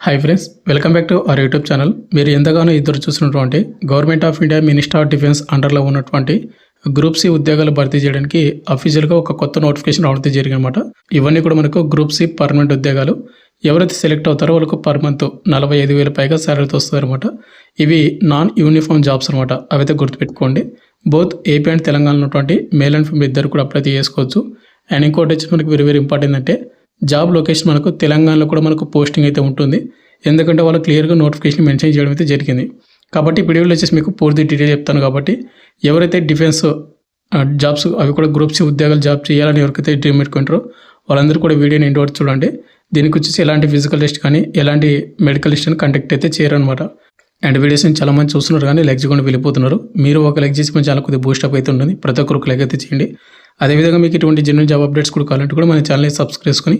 Hi friends, welcome back to our YouTube channel. మీరు ఎంతగానో ఎదురు చూసినటువంటి government of India minister of defence అండర్లో ఉన్నటువంటి గ్రూప్ సి ఉద్యోగాలు భర్తీ చేయడానికి అఫీషియల్గా ఒక కొత్త నోటిఫికేషన్ రావడం జరిగిందన్నమాట. ఇవన్నీ కూడా మనకు గ్రూప్ సి పర్మనెంట్ ఉద్యోగాలు. ఎవరైతే సెలెక్ట్ అవుతారో వాళ్ళకు పర్ మంత్ 45,000 పైగా శాలరీతో వస్తుంది అనమాట. ఇవి నాన్ యూనిఫామ్ జాబ్స్ అనమాట. అవైతే గుర్తుపెట్టుకోండి. బోత్ ఏపీ అండ్ తెలంగాణ ఉన్నటువంటి మేల్ అండ్ ఫీమేల్ ఇద్దరు కూడా అప్లై చేసుకోవచ్చు. అండ్ ఇంకోటి వచ్చి మనకు వెరీ ఇంపార్టెంట్ అంటే జాబ్ లొకేషన్ మనకు తెలంగాణలో కూడా మనకు పోస్టింగ్ అయితే ఉంటుంది. ఎందుకంటే వాళ్ళు క్లియర్గా నోటిఫికేషన్ మెన్షన్ చేయడం అయితే జరిగింది. కాబట్టి వీడియోలో వచ్చేసి మీకు పూర్తి డీటెయిల్ చెప్తాను. కాబట్టి ఎవరైతే డిఫెన్స్ జాబ్స్ అవి కూడా గ్రూప్ సి ఉద్యోగాలు జాబ్ చేయాలని ఎవరికైతే డ్రీమ్ పెట్టుకుంటారో వాళ్ళందరూ కూడా వీడియోని ఎండ్ వరకు చూడండి. దీనికి వచ్చేసి ఎలాంటి ఫిజికల్ టెస్ట్ కానీ ఎలాంటి మెడికల్ టెస్ట్ అని కండక్ట్ అయితే చేయరనమాట. అండ్ వీడియోస్ని చాలా మంది చూస్తున్నారు కానీ లైక్ చేయకుండా వెళ్ళిపోతున్నారు. మీరు ఒక లైక్ చేసి కొంచెం చాలా కొద్దిగా బూస్టప్ అయితే ఉంటుంది. ప్రతి ఒక్కరికి లైక్ అయితే చేయండి. అదేవిధంగా మీకు ఇటువంటి జెన్యూన్ జాబ్ అప్డేట్స్ కూడా కావాలంటే కూడా మన ఛానల్ని సబ్స్క్రైబ్ చేసుకొని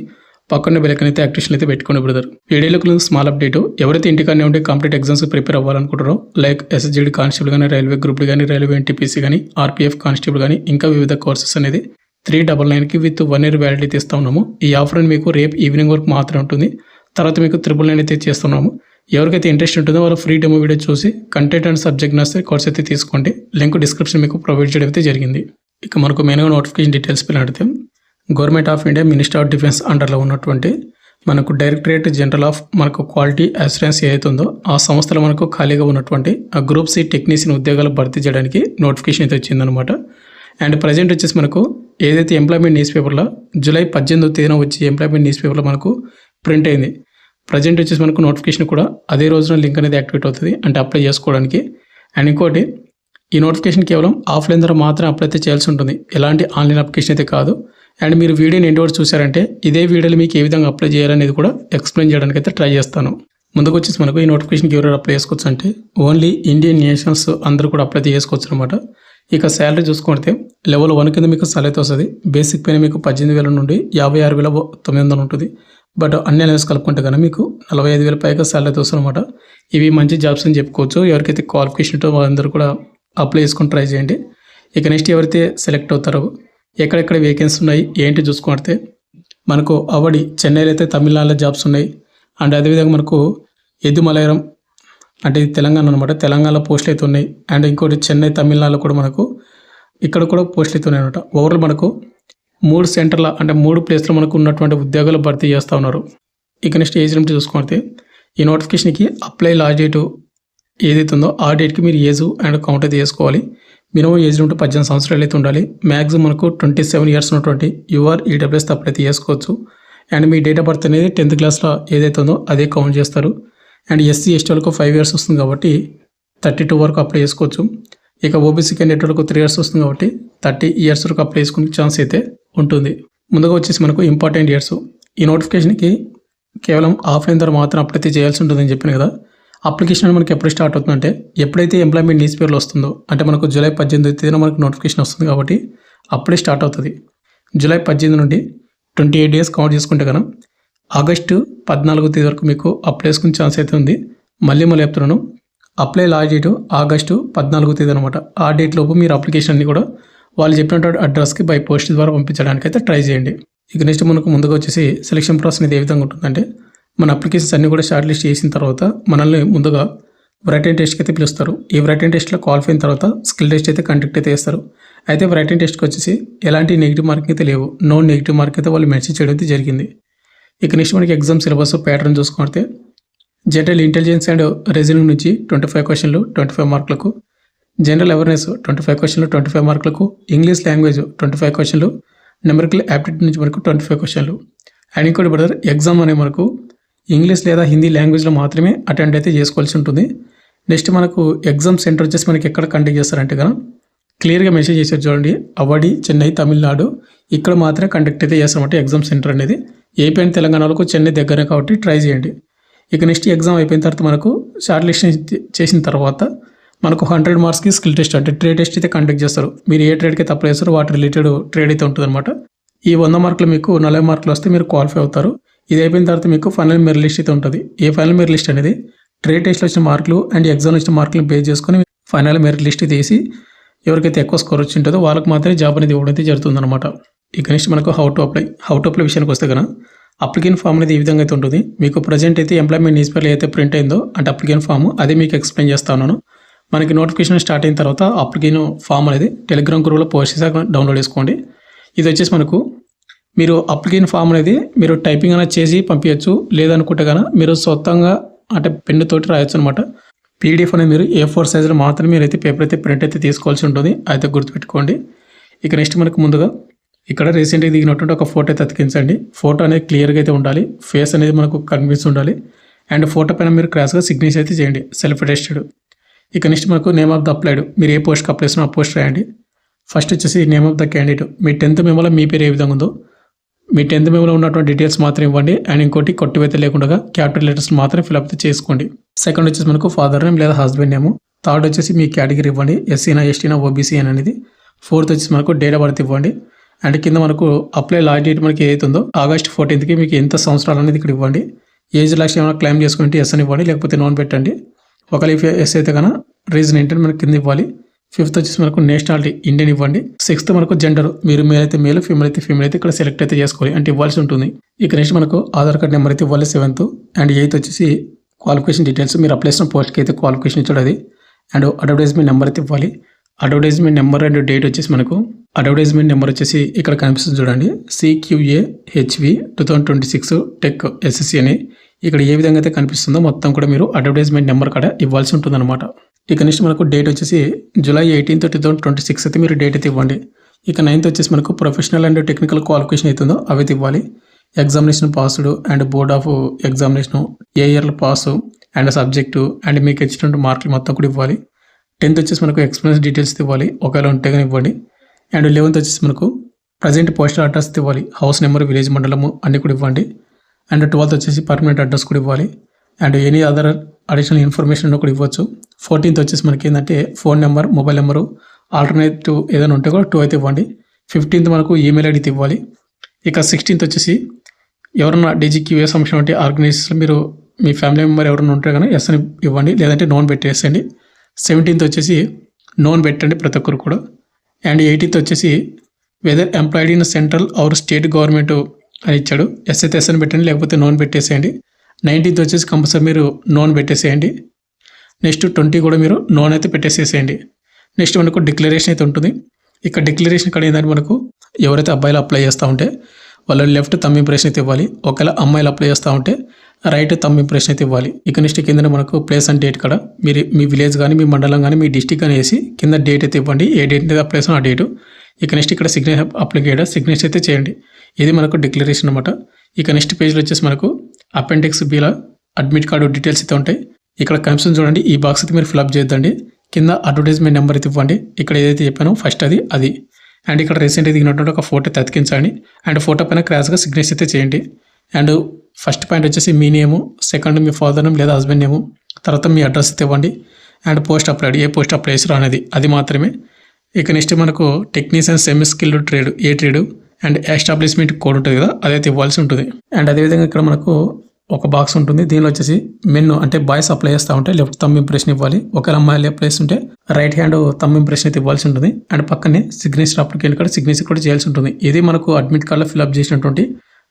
పక్కన బెల్ అయితే యాక్టివేషన్ అయితే పెట్టుకోండి బ్రదర్. వీడియోలో స్మాల్ అప్డేట్, ఎవరైతే ఇంటికానే ఉంటే కాంపిటేటివ్ ఎగ్జామ్స్ ప్రిపేర్ అవ్వాలనుకుంటారో లైక్ ఎస్ఎస్జీడీ కానిస్టేబుల్ కానీ, రైల్వే గ్రూప్ కానీ, రైల్వే ఎన్టీపీసీ కానీ, ఆర్పీఎఫ్ కానిస్టేబుల్ కానీ, ఇంకా వివిధ కోర్సెస్ అనేది 399కి విత్ 1 year వ్యాలిడిటీ ఇస్తూ ఉన్నాము. ఈ ఆఫర్ అని మీకు రేపు ఈవినింగ్ వరకు మాత్రమే ఉంటుంది. తర్వాత మీకు 999 అయితే చేస్తున్నాము. ఎవరికైతే ఇంట్రెస్ట్ ఉంటుందో వాళ్ళు ఫ్రీ డెమో వీడియో చూసి కంటెంట్ అండ్ సబ్జెక్ట్ నస్తే కోర్స్ అయితే తీసుకోండి. లింక్ డిస్క్రిప్షన్ మీకు ప్రొవైడ్ చేయడం అయితే జరిగింది. ఇక మనకు మెయిన్గా నోటిఫికేషన్ డీటెయిల్స్ పెడితే government of India minister of defence అండర్లో ఉన్నటువంటి మనకు డైరెక్టరేట్ జనరల్ ఆఫ్ మనకు క్వాలిటీ అష్యూరెన్స్ ఏదైతే ఉందో ఆ సంస్థలో మనకు ఖాళీగా ఉన్నటువంటి ఆ గ్రూప్ సి టెక్నీషియన్ ఉద్యోగాలు భర్తీ చేయడానికి నోటిఫికేషన్ అయితే వచ్చిందనమాట. అండ్ ప్రజెంట్ వచ్చేసి మనకు ఏదైతే ఎంప్లాయ్మెంట్ న్యూస్ పేపర్లో జూలై 18వ తేదీన వచ్చి ఎంప్లాయ్మెంట్ న్యూస్ పేపర్లో మనకు ప్రింట్ అయింది. ప్రజెంట్ వచ్చేసి మనకు నోటిఫికేషన్ కూడా అదే రోజున లింక్ అనేది యాక్టివేట్ అవుతుంది, అంటే అప్లై చేసుకోవడానికి. అండ్ ఇంకోటి, ఈ నోటిఫికేషన్ కేవలం ఆఫ్లైన్ ద్వారా మాత్రం అప్లై అయితే చేయాల్సి ఉంటుంది, ఎలాంటి ఆన్లైన్ అప్లికేషన్ అయితే కాదు. అండ్ మీరు వీడియోని ఎండ్ వరకు చూసారంటే ఇదే వీడియోలో మీకు ఏ విధంగా అప్లై చేయాలనేది కూడా ఎక్స్ప్లెయిన్ చేయడానికి అయితే ట్రై చేస్తాను. ముందుకు వచ్చేసి మనకు ఈ నోటిఫికేషన్కి ఎవరు అప్లై చేసుకోవచ్చు అంటే ఓన్లీ ఇండియన్ నేషనల్స్ అందరూ కూడా అప్లై చేసుకోవచ్చు అనమాట. ఇక శాలరీ చూసుకుంటే లెవెల్ 1 కింద మీకు సాలరీ వస్తుంది. బేసిక్ పైన మీకు 18,000 నుండి 56,900 ఉంటుంది. బట్ అన్ని అలవెన్స్ కలుపుకుంటే కనుక మీకు 45,000 పైగా సాలరీ వస్తుంది అనమాట. ఇవి మంచి జాబ్స్ అని చెప్పుకోవచ్చు. ఎవరికైతే క్వాలిఫికేషన్ ఉంటో వాళ్ళందరూ కూడా అప్లై చేసుకొని ట్రై చేయండి. ఇక నెక్స్ట్ ఎవరైతే సెలెక్ట్ అవుతారో ఎక్కడెక్కడ వేకెన్సీ ఉన్నాయి ఏంటి చూసుకుంటే మనకు అవడి చెన్నైలో అయితే తమిళనాడులో జాబ్స్ ఉన్నాయి. అండ్ అదేవిధంగా మనకు ఎదుమలైరం అంటే ఇది తెలంగాణ అనమాట, తెలంగాణలో పోస్టులు అయితే ఉన్నాయి. అండ్ ఇంకోటి చెన్నై తమిళనాడులో కూడా మనకు ఇక్కడ కూడా పోస్టులు అయితే ఉన్నాయి అనమాట. ఓవరాల్ మనకు 3 సెంటర్ల అంటే 3 ప్లేస్లో మనకు ఉన్నటువంటి ఉద్యోగాలు భర్తీ చేస్తూ ఉన్నారు. ఇక నెక్స్ట్ ఏజ్ లిమిట్ చూసుకుంటే ఈ నోటిఫికేషన్కి అప్లై లాస్ట్ డేట్ ఏదైతే ఉందో ఆ డేట్కి మీరు ఏజ్ అండ్ కౌంట్ అయితే చేసుకోవాలి. మినిమం ఏజ్ లిమిట్ 18 సంవత్సరాలు అయితే ఉండాలి. మ్యాక్సిమం మనకు 27 years ఉన్నటువంటి యూఆర్ ఈడబ్ల్యూఎస్ అప్లై అయితే చేసుకోవచ్చు. And me date of birth అనేది 10th క్లాస్లో ఏదైతే ఉందో అదే కౌంట్ చేస్తారు. అండ్ ఎస్సీ ఎస్టీ వాళ్ళకు 5 years వస్తుంది కాబట్టి 32 వరకు అప్లై చేసుకోవచ్చు. ఇక ఓబీసీ క్యాండిడేట్ వాళ్ళకు 3 years వస్తుంది కాబట్టి 30 years వరకు అప్లై చేసుకునే ఛాన్స్ అయితే ఉంటుంది. ముందుగా వచ్చేసి మనకు ఇంపార్టెంట్ ఇయర్స్, ఈ నోటిఫికేషన్కి కేవలం ఆఫ్లైన్ ద్వారా మాత్రం అప్లై చేయాల్సి ఉంటుందని చెప్పాను కదా. అప్లికేషన్ అని మనకి ఎప్పుడు స్టార్ట్ అవుతుందంటే ఎప్పుడైతే ఎంప్లాయ్మెంట్ న్యూస్ పేపర్లో వస్తుందో అంటే మనకు జూలై 18వ తేదీన మనకు నోటిఫికేషన్ వస్తుంది కాబట్టి అప్పుడే స్టార్ట్ అవుతుంది. జూలై 18 నుండి 28 days కౌంట్ చేసుకుంటే కనుక ఆగస్టు 14వ తేదీ వరకు మీకు అప్లై చేసుకునే ఛాన్స్ అయితే ఉంది. మళ్ళీ చెప్తున్నాను, అప్లై లాస్ట్ డేట్ ఆగస్టు 14వ తేదీ అనమాట. ఆ డేట్ లోపు మీరు అప్లికేషన్ అన్ని కూడా వాళ్ళు చెప్పినటువంటి అడ్రస్కి బై పోస్ట్ ద్వారా పంపించడానికి అయితే ట్రై చేయండి. ఇక నెక్స్ట్ మనకు ముందుగా వచ్చేసి సెలక్షన్ ప్రాసెస్ అనేది ఏ విధంగా ఉంటుందంటే మన అప్లికేషన్స్ అన్ని కూడా షార్ట్ లిస్ట్ చేసిన తర్వాత మనల్ని ముందుగా రైటింగ్ టెస్ట్కి అయితే పిలుస్తారు. ఈ రైటింగ్ టెస్ట్లో క్వాలిఫై అయిన తర్వాత స్కిల్ టెస్ట్ అయితే కండక్ట్ అయితే చేస్తారు. అయితే రైటింగ్ టెస్ట్కి వచ్చేసి ఎలాంటి నెగిటివ్ మార్కింగ్ అయితే లేవు, నో నెగిటివ్ మార్క్ అయితే వాళ్ళు మెన్షన్ చేయడం అయితే జరిగింది. ఇక నెక్స్ట్ మనకి ఎగ్జామ్ సిలబస్ ప్యాటర్న్ చూసుకుంటే జనరల్ ఇంటెలిజెన్స్ అండ్ రీజనింగ్ నుంచి 25 questions 25 మార్కులకు, జనరల్ అవేర్నెస్ 25 questions 25 మార్కులకు, English language 25 questions, numerical aptitude నుంచి మనకు 25 questions. అండ్ ఇంకోటి బ్రదర్, ఎగ్జామ్ అనే మనకు ఇంగ్లీష్ లేదా హిందీ లాంగ్వేజ్లో మాత్రమే అటెండ్ అయితే చేసుకోవాల్సి ఉంటుంది. నెక్స్ట్ మనకు ఎగ్జామ్ సెంటర్ వచ్చేసి మనకి ఎక్కడ కండక్ట్ చేస్తారంటే కనుక క్లియర్గా మెసేజ్ చేశారు చూడండి, అవడి చెన్నై తమిళనాడు ఇక్కడ మాత్రమే కండక్ట్ అయితే చేస్తామంటే ఎగ్జామ్ సెంటర్ అనేది. ఏపీ అండ్ తెలంగాణలో చెన్నై దగ్గర కాబట్టి ట్రై చేయండి. ఇక నెక్స్ట్ ఎగ్జామ్ అయిపోయిన తర్వాత మనకు షార్ట్ లిస్ట్ చేసిన తర్వాత మనకు 100 marksకి స్కిల్ టెస్ట్ అంటే ట్రేడ్ టెస్ట్ అయితే కండక్ట్ చేస్తారు. మీరు ఏ ట్రేడ్కి అయితే అప్లై చేస్తారో వాటి రిలేటెడ్ ట్రేడ్ అయితే ఉంటుంది అనమాట. ఈ 100 మార్కులు మీకు 40 మార్కులు వస్తే మీరు క్వాలిఫై అవుతారు. ఇది అయిపోయిన తర్వాత మీకు ఫైనల్ మెరిట్ లిస్ట్ అయితే ఉంటుంది. ఏ ఫైనల్ మెరిట్ లిస్ట్ అనేది ట్రేడ్ టెస్ట్లో వచ్చిన మార్కులు అండ్ ఎగ్జామ్లో వచ్చిన మార్కులను బేస్ చేసుకొని ఫైనల్ మెరిట్ లిస్ట్ తీసి ఎవరికైతే ఎక్కువ స్కోర్ వచ్చి ఉంటుందో వాళ్ళకి మాత్రమే జాబ్ అనేది ఇవ్వడం అయితే జరుగుతుందన్నమాట. ఇక నెక్స్ట్ మనకు హౌ టు అప్లై విషయానికి వస్తే కనుక అప్లికేషన్ ఫామ్ అనేది ఈ విధంగా అయితే ఉంటుంది. మీకు ప్రజెంట్ అయితే ఎంప్లాయ్మెంట్ న్యూస్ పేపర్ అయితే ప్రింట్ అయిందో అంటే అప్లికేషన్ ఫామ్ అది మీకు ఎక్స్ప్లెయిన్ చేస్తా ఉన్నాను. మనకి నోటిఫికేషన్ స్టార్ట్ అయిన తర్వాత అప్లికేషన్ ఫామ్ అనేది టెలిగ్రామ్ గ్రూప్లో పోస్ట్ చేసి డౌన్లోడ్ చేసుకోండి. ఇది వచ్చేసి మనకు మీరు అప్లికేషన్ ఫామ్ అనేది మీరు టైపింగ్ అనేది చేసి పంపించచ్చు. లేదనుకుంటే కనుక మీరు సొంతంగా అంటే పెన్ను తోటి రాయొచ్చు అనమాట. పీడిఎఫ్ అనేది మీరు A4 సైజులో మాత్రమే మీరైతే పేపర్ అయితే ప్రింట్ అయితే తీసుకోవాల్సి ఉంటుంది. అయితే గుర్తుపెట్టుకోండి. ఇక నెక్స్ట్ మనకు ముందుగా ఇక్కడ రీసెంట్గా దిగినటువంటి ఒక ఫోటో అయితే అతికించండి. ఫోటో అనేది క్లియర్గా అయితే ఉండాలి. ఫేస్ అనేది మనకు కనిపిస్తూ ఉండాలి. అండ్ ఫోటో పైన మీరు క్రాస్గా సిగ్నేచర్ అయితే చేయండి, సెల్ఫ్ అటెస్టెడ్. ఇక నెక్స్ట్ మనకు నేమ్ ఆఫ్ ద అప్లైడ్, మీరు ఏ పోస్ట్కి అప్లై చేసినా ఆ పోస్ట్ రాయండి. ఫస్ట్ వచ్చేసి name of the candidate, me 10th మెమోలో మీ పేరు ఏ విధంగా ఉందో మీ 10th మెమోలో ఉన్నటువంటి డీటెయిల్స్ మాత్రం ఇవ్వండి. అండ్ ఇంకోటి కొట్టివైతే లేకుండా క్యాపిటల్ లెటర్స్ మాత్రం ఫిల్అప్ చేసుకోండి. సెకండ్ వచ్చేసి మనకు ఫాదర్ నేమ్ లేదా హస్బెండ్ నేమ్. థర్డ్ వచ్చేసి మీ కేటగిరీ ఇవ్వండి, ఎస్సీనా ఎస్టీనా ఓబీసీ అని అనేది. ఫోర్త్ వచ్చేసి మనకు డేట్ ఆఫ్ బర్త్ ఇవ్వండి. అండ్ కింద మనకు అప్లై లాస్ట్ డేట్ మనకి ఏదైతే ఉందో August 14th మీకు ఎంత సంవత్సరాలు అనేది ఇక్కడ ఇవ్వండి. ఏజ్ లాస్ట్ ఏమైనా క్లెయిమ్ చేసుకుంటే ఎస్ అని ఇవ్వండి, లేకపోతే నోన్ పెట్టండి. ఒకవేళ ఇఫ్ ఎస్ అయితే కన్నా రీజన్ ఏంటంటే మనకి కింద ఇవ్వాలి. ఫిఫ్త్ వచ్చేసి మనకు నేషనాలిటీ ఇండియన్ ఇవ్వండి. సిక్స్త్ మనకు జెండర్, మీరు మేల్ అయితే మేల్, ఫీమేల్ అయితే ఫీమేల్ అయితే ఇక్కడ సెలెక్ట్ అయితే చేసుకోవాలి అంటే ఇవ్వాల్సి ఉంటుంది. ఇక నెక్స్ట్ మనకు ఆధార్ కార్డ్ నెంబర్ అయితే ఇవ్వాలి 7th. అండ్ 8th వచ్చేసి క్వాలిఫికేషన్ డీటెయిల్స్, మీరు అప్లై చేసిన పోస్ట్కి అయితే క్వాలిఫికేషన్ ఇచ్చాడు అది. అండ్ అడ్వర్టైజ్మెంట్ నెంబర్ అయితే ఇవ్వాలి. అడ్వర్టైజ్మెంట్ నెంబర్ అండ్ డేట్ వచ్చేసి మనకు అడ్వర్టైజ్మెంట్ నెంబర్ వచ్చేసి ఇక్కడ కనిపిస్తుంది చూడండి, CQAHV 2026 టెక్ SSC అని ఇక్కడ ఏ విధంగా అయితే కనిపిస్తుందో మొత్తం కూడా మీరు అడ్వర్టైజ్మెంట్ నెంబర్ కూడా ఇవ్వాల్సి ఉంటుంది అనమాట. ఇక నెక్స్ట్ మనకు డేట్ వచ్చేసి July 18th 2026 అయితే మీరు డేట్ అయితే ఇవ్వండి. ఇక 9th వచ్చేసి మనకు ప్రొఫెషనల్ అండ్ టెక్నికల్ క్వాలిఫికేషన్ అవుతుందో అవి ఇవ్వాలి. Examination passed and board of examination ఏ ఇయర్లో పాస్ అండ్ సబ్జెక్టు అండ్ మీకు ఇచ్చినటువంటి మార్కులు మొత్తం కూడా ఇవ్వాలి. 10th వచ్చేసి మనకు ఎక్స్పీరియన్స్ డీటెయిల్స్ ఇవ్వాలి, ఒకవేళ ఉంటే కానీ ఇవ్వండి. అండ్ 11th వచ్చేసి మనకు ప్రజెంట్ పోస్టల్ అడ్రస్ ఇవ్వాలి, హౌస్ నెంబర్, విలేజ్, మండలము అన్నీ కూడా ఇవ్వండి. అండ్ 12th వచ్చేసి పర్మనెంట్ అడ్రస్ కూడా ఇవ్వాలి. And any other additional information కూడా ఇవ్వచ్చు. 14th వచ్చేసి మనకి ఏంటంటే phone number, mobile number alternative ఏదైనా ఉంటే కూడా 2 అయితే ఇవ్వండి. 15th మనకు ఈమెయిల్ ఐడి ఇవ్వాలి. ఇక 16th వచ్చేసి ఎవరన్నా DGQA సంబంధించిన అంటే ఆర్గనైజేషన్ మీరు మీ ఫ్యామిలీ మెంబర్ ఎవరైనా ఉంటే కానీ ఎస్ అని ఇవ్వండి, లేదంటే నోన్ పెట్టేసేయండి. 17th వచ్చేసి నోన్ పెట్టండి ప్రతి ఒక్కరు కూడా. అండ్ 18th వచ్చేసి whether employed in central or state government అని ఇచ్చాడు, ఎస్ అయితే ఎస్ అని పెట్టండి, లేకపోతే నోన్ పెట్టేసేయండి. 19th వచ్చేసి కంపల్సరీ మీరు నోన్ పెట్టేసేయండి. నెక్స్ట్ 20 కూడా మీరు నోన్ అయితే పెట్టేసేసేయండి. నెక్స్ట్ మనకు డిక్లరేషన్ అయితే ఉంటుంది. ఇక డిక్లరేషన్ ఇక్కడ ఏంటంటే మనకు ఎవరైతే అబ్బాయిలు అప్లై చేస్తూ ఉంటే వాళ్ళు లెఫ్ట్ థంబ్ ఇంప్రెషన్ అయితే ఇవ్వాలి. ఒకవేళ అమ్మాయిలు అప్లై చేస్తూ ఉంటే రైట్ థంబ్ ఇంప్రెషన్ అయితే ఇవ్వాలి. ఇక నెక్స్ట్ కింద మనకు ప్లేస్ అండ్ డేట్ కూడా మీరు మీ విలేజ్ కానీ, మీ మండలం కానీ, మీ డిస్టిక్ కానీ వేసి కింద డేట్ అయితే ఇవ్వండి, ఏ డేట్ అయితే అప్లై చేసిన ఆ డేటు. ఇక నెక్స్ట్ ఇక్కడ సిగ్నేచర్ అప్లై చేయడం, సిగ్నేచర్ అయితే చేయండి. ఇది మనకు డిక్లరేషన్ అనమాట. ఇక నెక్స్ట్ పేజ్లో వచ్చేసి మనకు appendix below admit card details అయితే ఉంటాయి. ఇక్కడ కనిపిస్తుంది చూడండి, ఈ బాక్స్ అయితే మీరు ఫిల్అప్ చేద్దండి. కింద అడ్వర్టైజ్మెంట్ నెంబర్ అయితే ఇవ్వండి. ఇక్కడ ఏదైతే చెప్పానో ఫస్ట్ అది. అండ్ ఇక్కడ రీసెంట్గా దిగినటువంటి ఒక ఫోటో అతికించండి. అండ్ ఫోటో పైన క్రాస్గా సిగ్నేచర్ అయితే చేయండి. అండ్ ఫస్ట్ పాయింట్ వచ్చేసి మీ నేము, సెకండ్ మీ ఫాదర్ నేమ్ లేదా హస్బెండ్ నేము, తర్వాత మీ అడ్రస్ అయితే ఇవ్వండి. And post applied, A post apply చేసారో అనేది అది మాత్రమే. ఇక నెక్స్ట్ మనకు technician semi skilled trade, A trade and establishment code ఉంటుంది కదా, అదైతే ఇవ్వాల్సి ఉంటుంది. అండ్ అదేవిధంగా ఇక్కడ మనకు ఒక బాక్స్ ఉంటుంది. దీనిలో వచ్చేసి మెన్ అంటే బాయ్స్ అప్లై చేస్తూ ఉంటే లెఫ్ట్ థంబ్ ఇంప్రెషన్ ఇవ్వాలి. ఒకవేళ అమ్మాయిలు అప్లై చేస్తుంటే రైట్ హ్యాండ్ థంబ్ ఇంప్రెషన్ అయితే ఇవ్వాల్సి ఉంటుంది. అండ్ పక్కనే సిగ్నేచర్ అప్లికేషన్ కూడా సిగ్నేచర్ కూడా చేయాల్సి ఉంటుంది. ఇది మనకు అడ్మిట్ కార్డులో ఫిల్అప్ చేసినటువంటి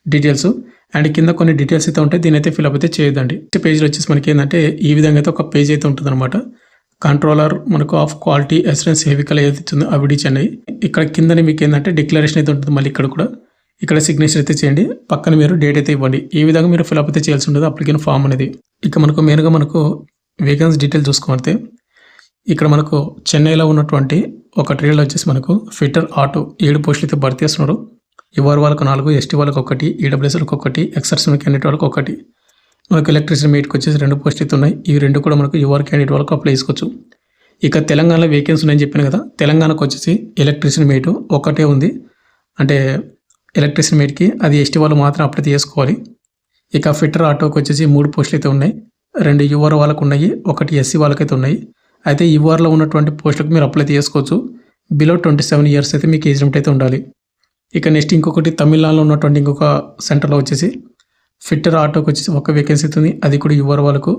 డీటెయిల్స్. అండ్ కింద కొన్ని డీటెయిల్స్ అయితే ఉంటాయి, దీని అయితే ఫిల్అప్ అయితే చేయదండి. నెక్స్ట్ పేజ్లో వచ్చేసి మనకి ఏంటంటే ఈ విధంగా అయితే ఒక పేజ్ అయితే ఉంటుంది అనమాట. కంట్రోలర్ మనకు ఆఫ్ క్వాలిటీ అసూరెన్స్ వెహికల్ ఏదైతే ఉందో అవి చెన్నై. ఇక్కడ కిందని మీకు ఏంటంటే డిక్లరేషన్ అయితే ఉంటుంది. మళ్ళీ ఇక్కడ కూడా ఇక్కడ సిగ్నేచర్ అయితే చేయండి, పక్కన మీరు డేట్ అయితే ఇవ్వండి. ఈ విధంగా మీరు ఫిల్అప్ అయితే చేయాల్సి ఉంటుంది అప్లికేషన్ ఫామ్ అనేది. ఇక మనకు మెయిన్గా మనకు వేకెన్సీ డీటెయిల్స్ చూసుకుంటే ఇక్కడ మనకు చెన్నైలో ఉన్నటువంటి ఒక ట్రేడ్లో వచ్చేసి మనకు ఫిట్టర్ ఆటో 7 పోస్టులు అయితే భర్తీ చేస్తున్నారు. యువర్ వాళ్ళకు 4, ఎస్టీ వాళ్ళకి 1, ఈడబ్ల్యూఎస్ వాళ్ళకి 1, ఎక్సర్సన్ క్యాండిడేట్ వాళ్ళకి 1. మనకు ఎలక్ట్రిసిటీ మీట్కి వచ్చేసి 2 పోస్టులు అయితే ఉన్నాయి. ఈ 2 కూడా మనకు యువర్ క్యాండిడేట్ వాళ్ళకు అప్లై చేసుకోవచ్చు. ఇక తెలంగాణలో వేకెన్సీ ఉన్నాయని చెప్పాను కదా, తెలంగాణకు వచ్చేసి ఎలక్ట్రిసిటీ మీట్ ఒకటే ఉంది. అంటే ఎలక్ట్రిసిటీ మీట్కి అది ఎస్టీ వాళ్ళు మాత్రం అప్లై చేసుకోవాలి. ఇక ఫిట్టర్ ఆటోకి వచ్చేసి 3 పోస్టులు అయితే ఉన్నాయి. 2 యువర్ వాళ్ళకు ఉన్నాయి, 1 ఎస్సీ వాళ్ళకైతే ఉన్నాయి. అయితే యువర్లో ఉన్నటువంటి పోస్టులకు మీరు అప్లై చేసుకోవచ్చు. బిలో 27 ఇయర్స్ అయితే మీకు ఏజ్ లిమిట్ అయితే ఉండాలి. ఇక నెక్స్ట్ ఇంకొకటి తమిళనాడులో ఉన్నటువంటి ఇంకొక సెంటర్లో వచ్చేసి ఫిట్టర్ ఆటోకి వచ్చేసి 1 వేకెన్సీ అవుతుంది, అది కూడా యువర్ వాళ్ళకు.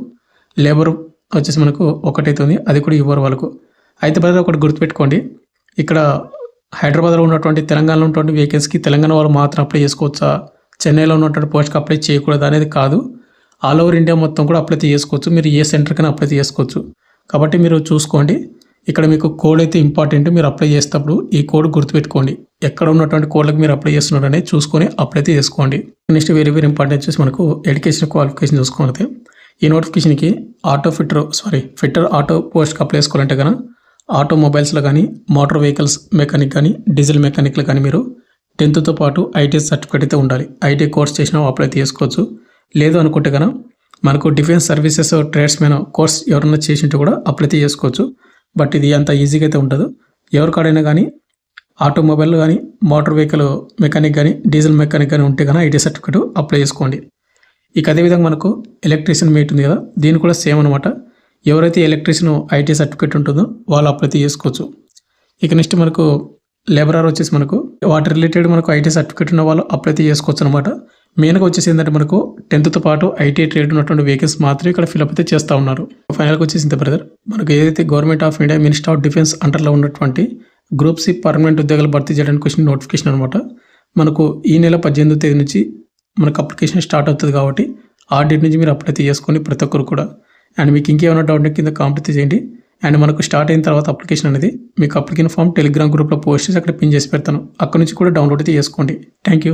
లేబర్ వచ్చేసి మనకు 1 అవుతుంది, అది కూడా యువర్ వాళ్ళకు. అయితే బ్రదర్ ఒకటి గుర్తుపెట్టుకోండి, ఇక్కడ హైదరాబాద్లో ఉన్నటువంటి తెలంగాణలో ఉన్నటువంటి వేకెన్సీకి తెలంగాణ వాళ్ళు మాత్రం అప్లై చేసుకోవచ్చా, చెన్నైలో ఉన్నటువంటి పోస్ట్కి అప్లై చేయకూడదు అనేది కాదు. ఆల్ ఓవర్ ఇండియా మొత్తం కూడా అప్లై చేసుకోవచ్చు. మీరు ఏ సెంటర్కైనా అప్లై చేసుకోవచ్చు. కాబట్టి మీరు చూసుకోండి. ఇక్కడ మీకు కోడ్ అయితే ఇంపార్టెంట్. మీరు అప్లై చేసేటప్పుడు ఈ కోడ్ గుర్తుపెట్టుకోండి. ఎక్కడ ఉన్నటువంటి కోడ్లకు మీరు అప్లై చేస్తున్నారు అనేది చూసుకొని అప్లై అయితే చేసుకోండి. నెక్స్ట్ వెరీ ఇంపార్టెంట్ వచ్చేసి మనకు ఎడ్యుకేషన్ క్వాలిఫికేషన్ చూసుకోవాలి. ఈ నోటిఫికేషన్కి ఫిట్టర్ ఆటో పోస్ట్కి అప్లై చేసుకోవాలంటే కనుక ఆటోమొబైల్స్లో కానీ మోటార్ వెహికల్స్ మెకానిక్ కానీ డీజిల్ మెకానిక్లో కానీ మీరు 10th పాటు ఐటీ సర్టిఫికేట్ అయితే ఉండాలి. ఐటీ కోర్స్ చేసినా అప్లై చేసుకోవచ్చు. లేదు అనుకుంటే కనుక మనకు డిఫెన్స్ సర్వీసెస్ ట్రేడ్స్మెన్ కోర్స్ ఎవరైనా చేసింటే కూడా అప్లై చేసుకోవచ్చు. బట్ ఇది అంత ఈజీగా అయితే ఉండదు. ఎవరికాడైనా కానీ ఆటోమొబైల్ కానీ మోటార్ వెహికల్ మెకానిక్ కానీ డీజిల్ మెకానిక్ కానీ ఉంటే కనుక ఐటీ సర్టిఫికేట్ అప్లై చేసుకోండి. ఇక అదేవిధంగా మనకు ఎలక్ట్రీషియన్ మీట్ ఉంది కదా, దీని కూడా సేమ్ అనమాట. ఎవరైతే ఎలక్ట్రీషియన్ ఐటీ సర్టిఫికేట్ ఉంటుందో వాళ్ళు అప్లై చేసుకోవచ్చు. ఇక నెక్స్ట్ మనకు లేబరర్ వచ్చేసి మనకు వాటి రిలేటెడ్ మనకు ఐటీ సర్టిఫికేట్ ఉన్న వాళ్ళు అప్లై చేసుకోవచ్చు అనమాట. మెయిన్గా వచ్చేసి ఏంటంటే మనకు 10th పాటు ఐటీ ట్రేడ్ ఉన్నటువంటి వేకెన్సీ మాత్రం ఇక్కడ ఫిల్అప్ అయితే చేస్తూ ఉన్నారు. ఫైనల్గా వచ్చేసి ఇంత బ్రదర్, మనకు ఏదైతే government of India minister of defence అండర్లో ఉన్నటువంటి గ్రూప్ సి పర్మనెంట్ ఉద్యోగాలు భర్తీ చేయడానికి వచ్చిన నోటిఫికేషన్ అనమాట. మనకు ఈ నెల 18వ తేదీ నుంచి మనకు అప్లికేషన్ స్టార్ట్ అవుతుంది. కాబట్టి ఆ డేట్ నుంచి మీరు అప్లై చేసుకొని ప్రతి ఒక్కరు కూడా. అండ్ మీకు ఇంకేమైనా డౌట్ కింద కామెంట్ చేయండి. అండ్ మనకు స్టార్ట్ అయిన తర్వాత అప్లికేషన్ అనేది మీకు అప్లికేషన్ ఫామ్ టెలిగ్రామ్ గ్రూప్లో పోస్ట్ చేసి అక్కడ పిన్ చేసి పెడతాను. అక్కడ నుంచి కూడా డౌన్లోడ్ అయితే చేసుకోండి. Thank you.